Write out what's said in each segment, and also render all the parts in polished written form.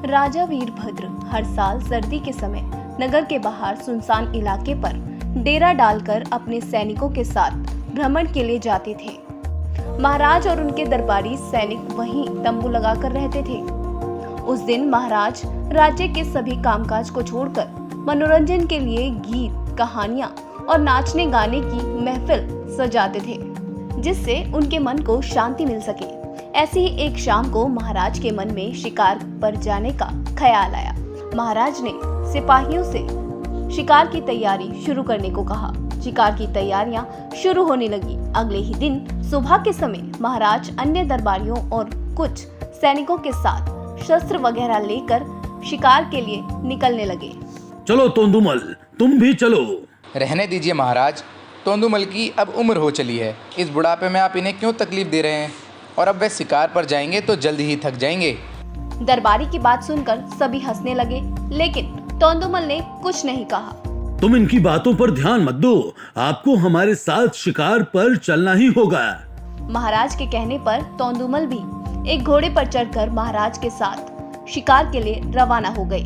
राजा वीरभद्र हर साल सर्दी के समय नगर के बाहर सुनसान इलाके पर डेरा डालकर अपने सैनिकों के साथ भ्रमण के लिए जाते थे। महाराज और उनके दरबारी सैनिक वहीं तंबू लगाकर रहते थे। उस दिन महाराज राज्य के सभी कामकाज को छोड़कर मनोरंजन के लिए गीत, कहानियां और नाचने गाने की महफिल सजाते थे, जिससे उनके मन को शांति मिल सके। ऐसी ही एक शाम को महाराज के मन में शिकार पर जाने का ख्याल आया। महाराज ने सिपाहियों से शिकार की तैयारी शुरू करने को कहा। शिकार की तैयारियां शुरू होने लगी। अगले ही दिन सुबह के समय महाराज अन्य दरबारियों और कुछ सैनिकों के साथ शस्त्र वगैरह लेकर शिकार के लिए निकलने लगे। चलो तोंदुमल, तुम भी चलो। रहने दीजिए महाराज, तोंदुमल की अब उम्र हो चली है। इस बुढ़ापे में आप इन्हें क्यों तकलीफ दे रहे हैं? और अब वे शिकार पर जाएंगे तो जल्द ही थक जाएंगे। दरबारी की बात सुनकर सभी हंसने लगे, लेकिन तोंदुमल ने कुछ नहीं कहा। तुम इनकी बातों पर ध्यान मत दो, आपको हमारे साथ शिकार पर चलना ही होगा। महाराज के कहने पर तोंदुमल भी एक घोड़े पर चढ़कर महाराज के साथ शिकार के लिए रवाना हो गए।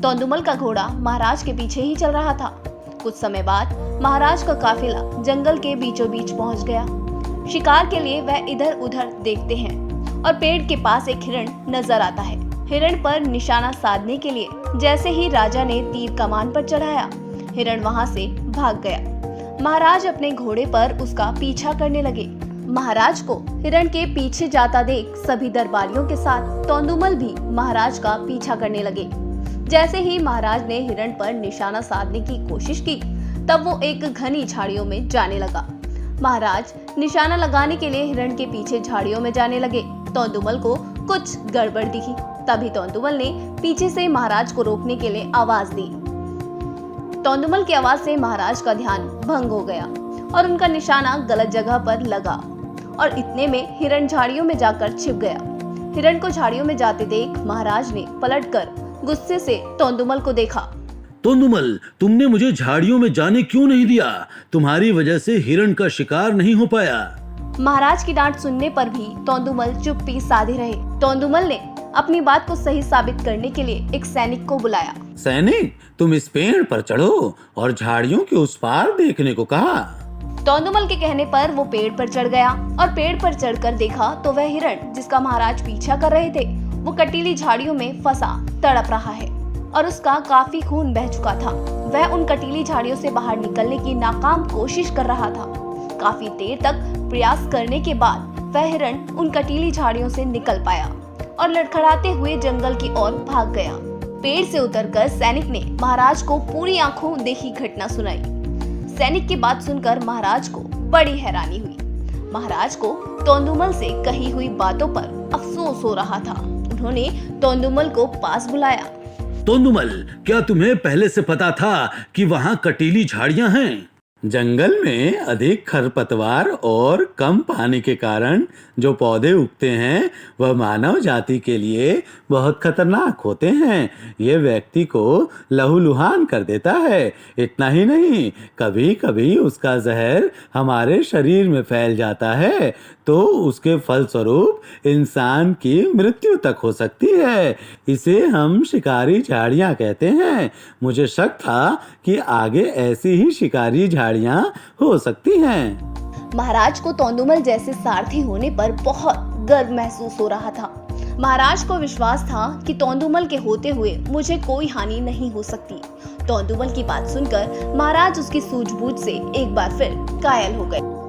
तोंदुमल का घोड़ा महाराज के पीछे ही चल रहा था। कुछ समय बाद महाराज का काफिला जंगल के बीचों बीच पहुंच गया। शिकार के लिए वह इधर उधर देखते हैं और पेड़ के पास एक हिरण नजर आता है। हिरण पर निशाना साधने के लिए जैसे ही राजा ने तीर कमान पर चढ़ाया, हिरण वहां से भाग गया। महाराज अपने घोड़े पर उसका पीछा करने लगे। महाराज को हिरण के पीछे जाता देख सभी दरबारियों के साथ तोंदुमल भी महाराज का पीछा करने लगे। जैसे ही महाराज ने हिरण पर निशाना साधने की कोशिश की, तब वो एक घनी झाड़ियों में जाने लगा। महाराज निशाना लगाने के लिए हिरण के पीछे झाड़ियों में जाने लगे। तोंदुमल को कुछ गड़बड़ दिखी। तभी तोंदुमल ने पीछे से महाराज को रोकने के लिए आवाज दी। तोंदुमल की आवाज से महाराज का ध्यान भंग हो गया और उनका निशाना गलत जगह पर लगा और इतने में हिरण झाड़ियों में जाकर छिप गया। हिरण को झाड़ियों में जाते देख महाराज ने पलटकर गुस्से से तोंदुमल को देखा। तोंदुमल, तुमने मुझे झाड़ियों में जाने क्यों नहीं दिया? तुम्हारी वजह से हिरण का शिकार नहीं हो पाया। महाराज की डांट सुनने पर भी तोंदुमल चुप्पी साधे रहे। तोंदुमल ने अपनी बात को सही साबित करने के लिए एक सैनिक को बुलाया। सैनिक, तुम इस पेड़ पर चढ़ो और झाड़ियों के उस पार देखने को कहा। तोंदुमल के कहने पर वो पेड़ पर चढ़ गया और पेड़ पर चढ़कर देखा तो वह हिरण जिसका महाराज पीछा कर रहे थे, वो कटीली झाड़ियों में फंसा तड़प रहा है और उसका काफी खून बह चुका था। वह उन कटीली झाड़ियों से बाहर निकलने की नाकाम कोशिश कर रहा था। काफी देर तक प्रयास करने के बाद वह हिरण उन कटीली झाड़ियों से निकल पाया और लड़खड़ाते हुए जंगल की ओर भाग गया। पेड़ से उतरकर सैनिक ने महाराज को पूरी आंखों देखी घटना सुनाई। सैनिक की बात सुनकर महाराज को बड़ी हैरानी हुई। महाराज को तोंदुमल से कही हुई बातों पर अफसोस हो रहा था। उन्होंने तोंदुमल को पास बुलाया। तोंदुमल, क्या तुम्हें पहले से पता था कि वहाँ कटीली झाड़ियाँ हैं? जंगल में अधिक खरपतवार और कम पानी के कारण जो पौधे उगते हैं वह मानव जाति के लिए बहुत खतरनाक होते हैं। ये व्यक्ति को लहूलुहान कर देता है। इतना ही नहीं, कभी कभी उसका जहर हमारे शरीर में फैल जाता है तो उसके फलस्वरूप इंसान की मृत्यु तक हो सकती है। इसे हम शिकारी झाड़ियाँ कहते हैं। मुझे शक था कि आगे ऐसी ही शिकारी झाड़ियाँ हो सकती हैं। महाराज को तोंदुमल जैसे सारथी होने पर बहुत गर्व महसूस हो रहा था। महाराज को विश्वास था कि तोंदुमल के होते हुए मुझे कोई हानि नहीं हो सकती। तोंदुमल की बात सुनकर महाराज उसकी सूझबूझ से एक बार फिर कायल हो गए।